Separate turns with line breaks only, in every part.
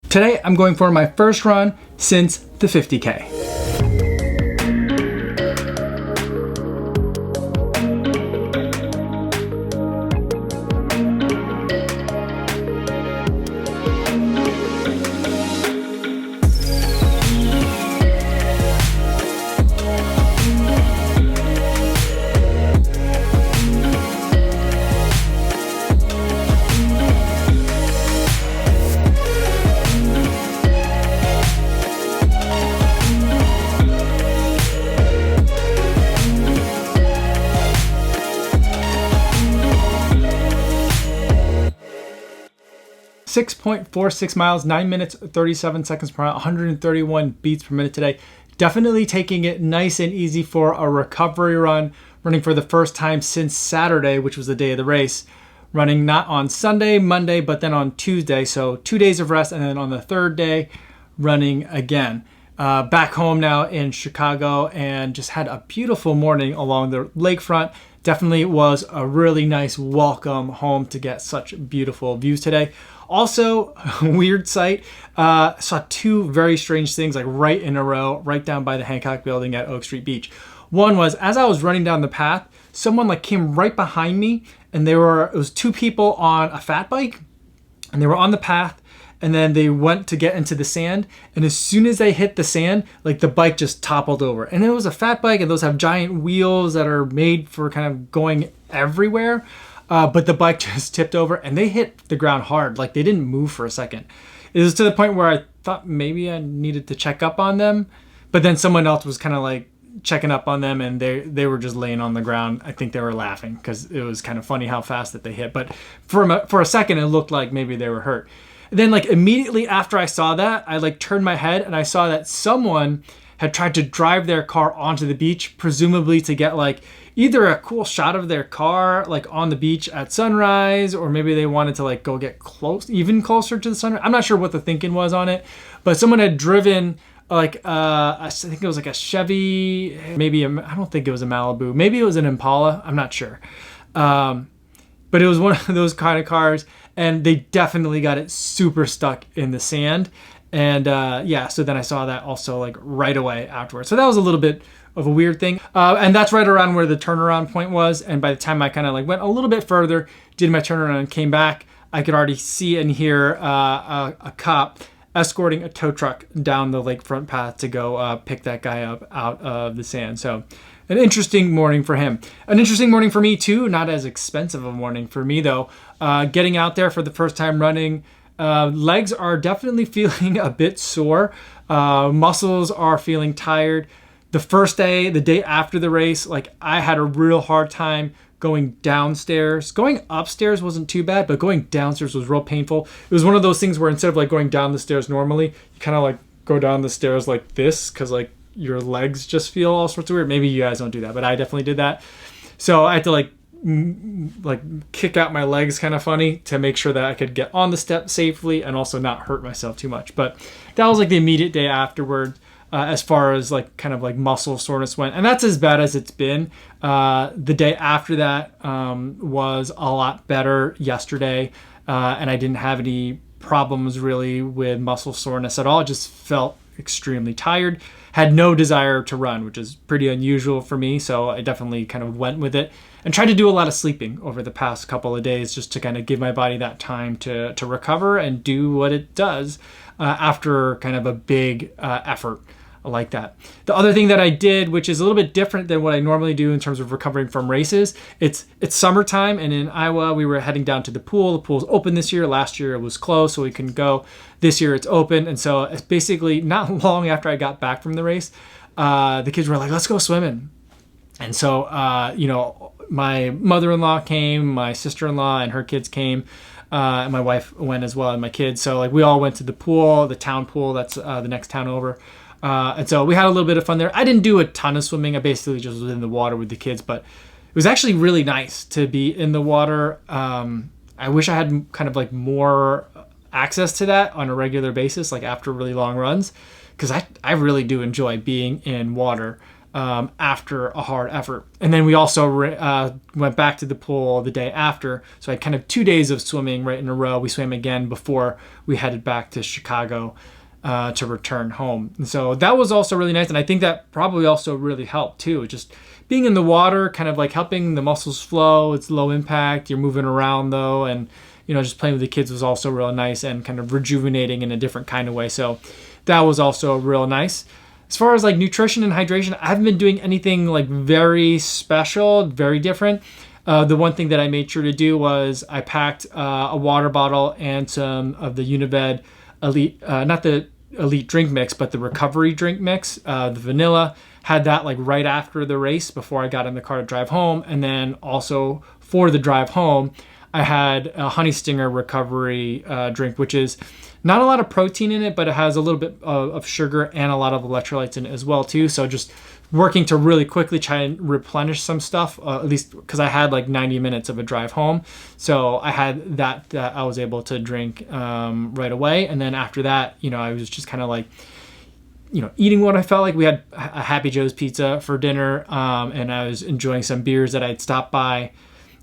Today, I'm going for my first run since the 50K. 6.46 miles, 9 minutes, 37 seconds per mile, 131 beats per minute today. Definitely taking it nice and easy for a recovery run, running for the first time since Saturday, which was the day of the race. Running not on Sunday, Monday, but then on Tuesday. So 2 days of rest, and then on the third day, running again. Back home now in Chicago, and just had a beautiful morning along the lakefront. Definitely was a really nice welcome home to get such beautiful views today. Also, weird sight, saw two very strange things like right in a row, right down by the Hancock building at Oak Street Beach. One was, as I was running down the path, someone like came right behind me, and it was two people on a fat bike, and they were on the path, and then they went to get into the sand, and as soon as they hit the sand, like the bike just toppled over. And it was a fat bike, and those have giant wheels that are made for kind of going everywhere. But the bike just tipped over, and they hit the ground hard. Like, they didn't move for a second. It was to the point where I thought maybe I needed to check up on them. But then someone else was kind of like checking up on them, and they were just laying on the ground. I think they were laughing because it was kind of funny how fast that they hit. But for a second, it looked like maybe they were hurt. And then like immediately after I saw that, I like turned my head, and I saw that someone had tried to drive their car onto the beach, presumably to get like either a cool shot of their car like on the beach at sunrise, or maybe they wanted to like go get even closer to the sunrise. I'm not sure what the thinking was on it, but someone had driven like I think it was like a Chevy, I don't think it was a Malibu, maybe it was an Impala, I'm not sure. But it was one of those kind of cars, and they definitely got it super stuck in the sand. And so then I saw that also like right away afterwards. So that was a little bit of a weird thing. And that's right around where the turnaround point was. And by the time I kind of like went a little bit further, did my turnaround and came back, I could already see and hear a cop escorting a tow truck down the lakefront path to go pick that guy up out of the sand. So an interesting morning for him. An interesting morning for me too. Not as expensive a morning for me though. Getting out there for the first time running. Legs are definitely feeling a bit sore. Muscles are feeling tired. The first day, the day after the race, like I had a real hard time going downstairs. Going upstairs wasn't too bad, but going downstairs was real painful. It was one of those things where instead of like going down the stairs normally, you kind of like go down the stairs like this, because like your legs just feel all sorts of weird. Maybe you guys don't do that, but I definitely did that. So I had to like kick out my legs kind of funny to make sure that I could get on the step safely and also not hurt myself too much. But that was like the immediate day afterward, as far as like kind of like muscle soreness went, and that's as bad as it's been. The day after that was a lot better yesterday, and I didn't have any problems really with muscle soreness at all. I just felt extremely tired, had no desire to run, which is pretty unusual for me. So I definitely kind of went with it and tried to do a lot of sleeping over the past couple of days just to kind of give my body that time to recover and do what it does after kind of a big effort like that. The other thing that I did, which is a little bit different than what I normally do in terms of recovering from races, it's summertime, and in Iowa we were heading down to the pool. The pool's open this year. Last year it was closed, so we couldn't go. This year it's open, and so it's basically not long after I got back from the race, the kids were like, let's go swimming. And so my mother-in-law came, my sister-in-law and her kids came, and my wife went as well, and my kids. So like we all went to the pool, the town pool that's the next town over. And so we had a little bit of fun there. I didn't do a ton of swimming. I basically just was in the water with the kids, but it was actually really nice to be in the water. I wish I had kind of like more access to that on a regular basis, like after really long runs, because I really do enjoy being in water. after a hard effort. And then we also went back to the pool the day after. So I had kind of 2 days of swimming right in a row. We swam again before we headed back to Chicago to return home. And so that was also really nice. And I think that probably also really helped too. Just being in the water, kind of like helping the muscles flow. It's low impact. You're moving around though. And, just playing with the kids was also real nice and kind of rejuvenating in a different kind of way. So that was also real nice. As far as like nutrition and hydration, I haven't been doing anything like very special, very different. The one thing that I made sure to do was I packed a water bottle and some of the Unived Elite, not the Elite drink mix, but the recovery drink mix, the vanilla. Had that like right after the race before I got in the car to drive home. And then also for the drive home, I had a Honey Stinger recovery drink, which is not a lot of protein in it, but it has a little bit of sugar and a lot of electrolytes in it as well too. So just working to really quickly try and replenish some stuff, at least because I had like 90 minutes of a drive home. So I had that I was able to drink right away. And then after that, I was just kind of like, eating what I felt like. We had a Happy Joe's pizza for dinner, and I was enjoying some beers that I'd stopped by.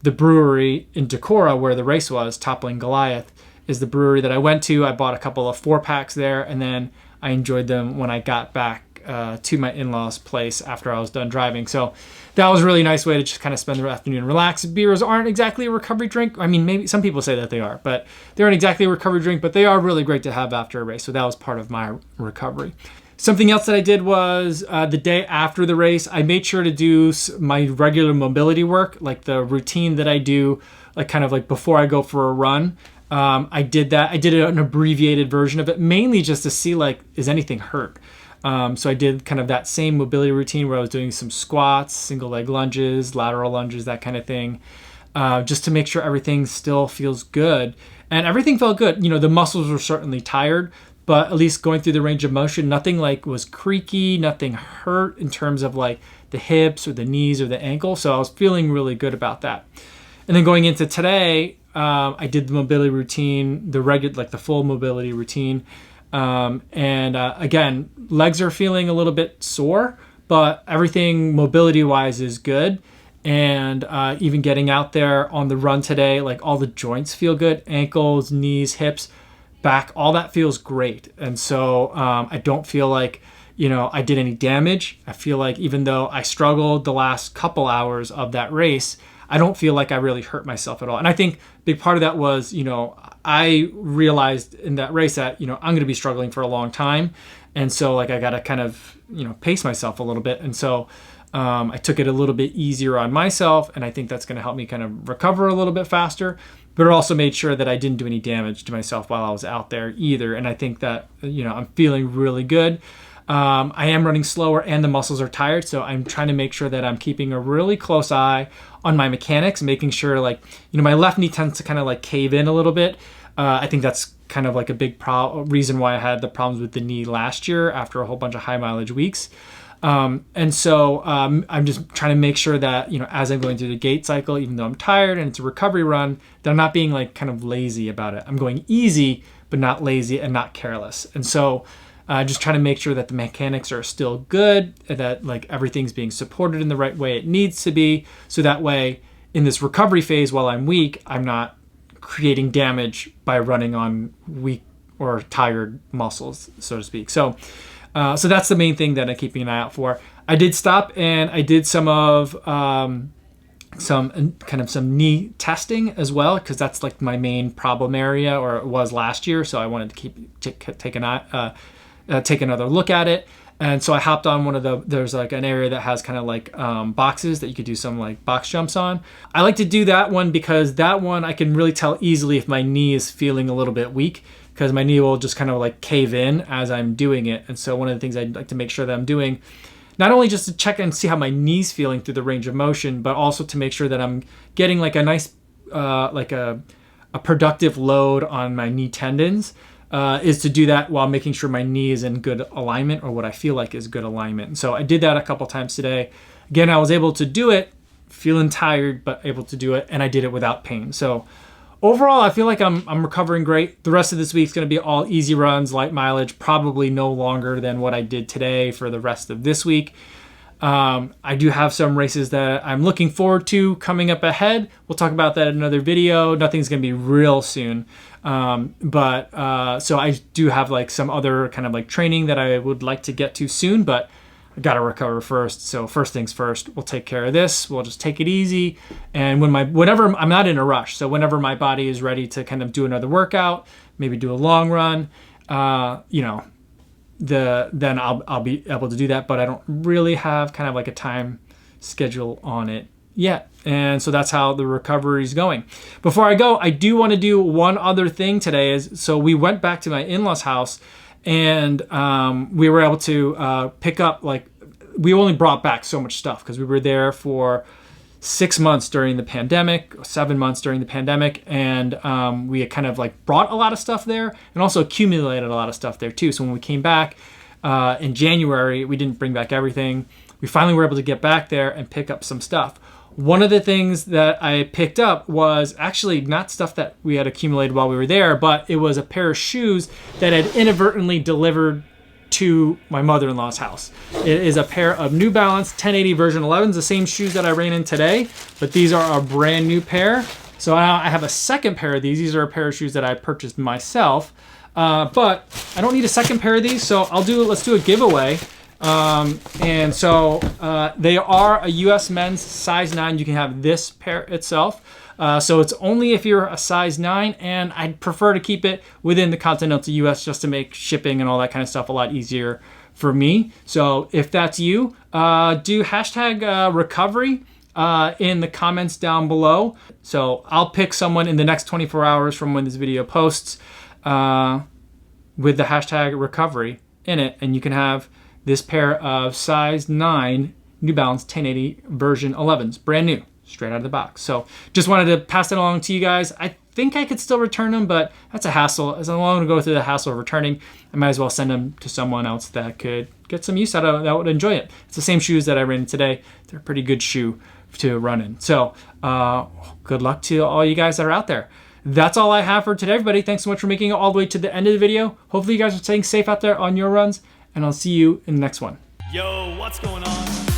The brewery in Decorah, where the race was, Toppling Goliath, is the brewery that I went to. I bought a couple of 4-packs there, and then I enjoyed them when I got back to my in-laws' place after I was done driving. So that was a really nice way to just kind of spend the afternoon and relax. Beers aren't exactly a recovery drink. I mean, maybe some people say that they are, but they aren't exactly a recovery drink, but they are really great to have after a race. So that was part of my recovery. Something else that I did was the day after the race, I made sure to do my regular mobility work, like the routine that I do, like kind of like before I go for a run. I did that. I did an abbreviated version of it, mainly just to see like, is anything hurt? So I did kind of that same mobility routine where I was doing some squats, single leg lunges, lateral lunges, that kind of thing, just to make sure everything still feels good. And everything felt good. The muscles were certainly tired, but at least going through the range of motion, nothing like was creaky, nothing hurt in terms of like the hips or the knees or the ankle. So I was feeling really good about that. And then going into today, I did the mobility routine, the full mobility routine. Again, legs are feeling a little bit sore, but everything mobility wise is good. And even getting out there on the run today, like all the joints feel good, ankles, knees, hips, back, all that feels great. And so I don't feel like, I did any damage. I feel like even though I struggled the last couple hours of that race, I don't feel like I really hurt myself at all. And I think a big part of that was, I realized in that race that, I'm going to be struggling for a long time. And so like I got to kind of, pace myself a little bit. And so I took it a little bit easier on myself. And I think that's going to help me kind of recover a little bit faster. But it also made sure that I didn't do any damage to myself while I was out there either. And I think that, I'm feeling really good. I am running slower and the muscles are tired. So I'm trying to make sure that I'm keeping a really close eye on my mechanics, making sure like, my left knee tends to kind of like cave in a little bit. I think that's kind of like a big reason why I had the problems with the knee last year after a whole bunch of high mileage weeks. And so I'm just trying to make sure that, as I'm going through the gait cycle, even though I'm tired and it's a recovery run, that I'm not being like kind of lazy about it. I'm going easy, but not lazy and not careless. And so just trying to make sure that the mechanics are still good, that like everything's being supported in the right way it needs to be. So that way in this recovery phase, while I'm weak, I'm not creating damage by running on weak or tired muscles, so to speak. So that's the main thing that I'm keeping an eye out for. I did stop and I did some knee testing as well, because that's like my main problem area, or it was last year. So I wanted to take another look at it. And so I hopped on there's like an area that has kind of like boxes that you could do some like box jumps on. I like to do that one because that one I can really tell easily if my knee is feeling a little bit weak, because my knee will just kind of like cave in as I'm doing it. And so one of the things I'd like to make sure that I'm doing, not only just to check and see how my knee's feeling through the range of motion, but also to make sure that I'm getting like a nice, like a productive load on my knee tendons, is to do that while making sure my knee is in good alignment, or what I feel like is good alignment. And so I did that a couple times today. Again, I was able to do it, feeling tired, but able to do it. And I did it without pain. So overall, I feel like I'm recovering great. The rest of this week is going to be all easy runs, light mileage, probably no longer than what I did today for the rest of this week. I do have some races that I'm looking forward to coming up ahead. We'll talk about that in another video. Nothing's going to be real soon. So I do have like some other kind of like training that I would like to get to soon, but I got to recover first. So first things first, we'll take care of this. We'll just take it easy. And whenever I'm not in a rush. So whenever my body is ready to kind of do another workout, maybe do a long run, then I'll be able to do that, but I don't really have kind of like a time schedule on it yet. And so that's how the recovery is going. Before I go, I do want to do one other thing today. So we went back to my in-laws house, and we were able to pick up, like, we only brought back so much stuff because we were there for 6 months during the pandemic, 7 months during the pandemic, and we had kind of like brought a lot of stuff there and also accumulated a lot of stuff there too. So when we came back in January, we didn't bring back everything. We finally were able to get back there and pick up some stuff. One of the things that I picked up was actually not stuff that we had accumulated while we were there, but it was a pair of shoes that had inadvertently delivered to my mother-in-law's house. It is a pair of New Balance 1080 version 11s, the same shoes that I ran in today, but these are a brand new pair. So I have a second pair of these. These are a pair of shoes that I purchased myself, but I don't need a second pair of these, so let's do a giveaway. And so they are a US men's size 9. You can have this pair itself. So it's only if you're a size 9, and I'd prefer to keep it within the continental US just to make shipping and all that kind of stuff a lot easier for me. So if that's you, do hashtag recovery in the comments down below. So I'll pick someone in the next 24 hours from when this video posts with the hashtag recovery in it, and you can have this pair of size 9 New Balance 1080 version 11s, brand new, straight out of the box. So just wanted to pass that along to you guys. I think I could still return them, but that's a hassle. As long as I go through the hassle of returning, I might as well send them to someone else that could get some use out of it, that would enjoy it. It's the same shoes that I ran in today. They're a pretty good shoe to run in. So good luck to all you guys that are out there. That's all I have for today, everybody. Thanks so much for making it all the way to the end of the video. Hopefully you guys are staying safe out there on your runs, and I'll see you in the next one.
Yo, what's going on?